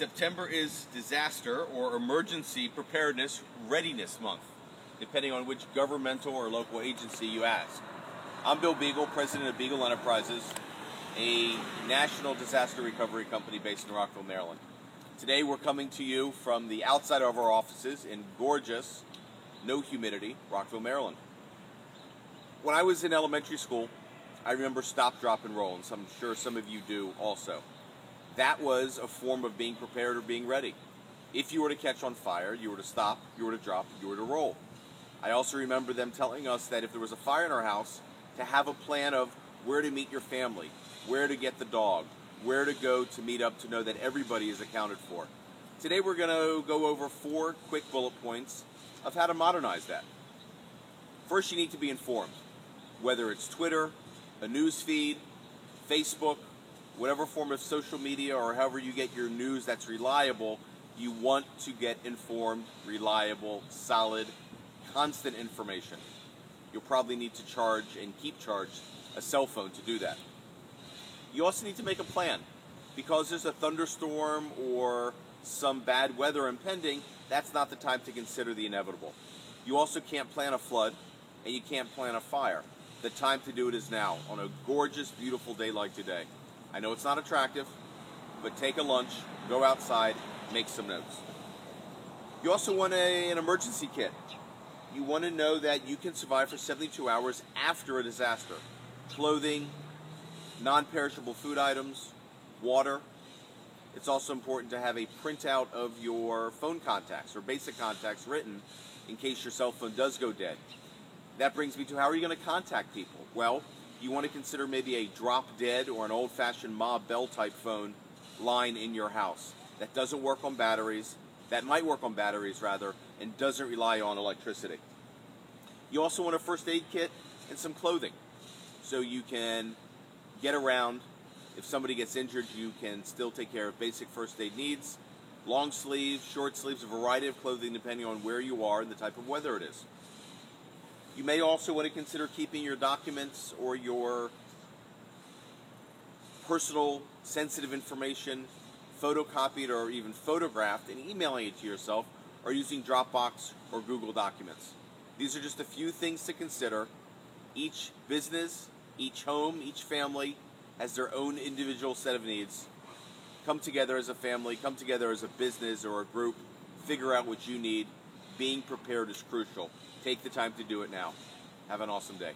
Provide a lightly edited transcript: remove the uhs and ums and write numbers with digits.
September is Disaster or Emergency Preparedness Readiness Month, depending on which governmental or local agency you ask. I'm Bill Beagle, president of Beagle Enterprises, a national disaster recovery company based in Rockville, Maryland. Today we're coming to you from the outside of our offices in gorgeous, no humidity, Rockville, Maryland. When I was in elementary school, I remember stop, drop, and roll, and I'm sure some of you do also. That was a form of being prepared or being ready. If you were to catch on fire, you were to stop, you were to drop, you were to roll. I also remember them telling us that if there was a fire in our house, to have a plan of where to meet your family, where to get the dog, where to go to meet up to know that everybody is accounted for. Today we're going to go over 4 quick bullet points of how to modernize that. First, you need to be informed. Whether it's Twitter, a news feed, Facebook, whatever form of social media or however you get your news that's reliable, you want to get informed, reliable, solid, constant information. You'll probably need to charge and keep charged a cell phone to do that. You also need to make a plan. Because there's a thunderstorm or some bad weather impending, that's not the time to consider the inevitable. You also can't plan a flood and you can't plan a fire. The time to do it is now, on a gorgeous, beautiful day like today. I know it's not attractive, but take a lunch, go outside, make some notes. You also want an emergency kit. You want to know that you can survive for 72 hours after a disaster. Clothing, non-perishable food items, water. It's also important to have a printout of your phone contacts or basic contacts written in case your cell phone does go dead. That brings me to how are you going to contact people? Well, you want to consider maybe a drop-dead or an old-fashioned Ma Bell type phone line in your house. That doesn't work on batteries, that might work on batteries rather, and doesn't rely on electricity. You also want a first aid kit and some clothing so you can get around. If somebody gets injured, you can still take care of basic first aid needs. Long sleeves, short sleeves, a variety of clothing depending on where you are and the type of weather it is. You may also want to consider keeping your documents or your personal sensitive information photocopied or even photographed and emailing it to yourself or using Dropbox or Google Documents. These are just a few things to consider. Each business, each home, each family has their own individual set of needs. Come together as a family, come together as a business or a group, figure out what you need. Being prepared is crucial. Take the time to do it now. Have an awesome day.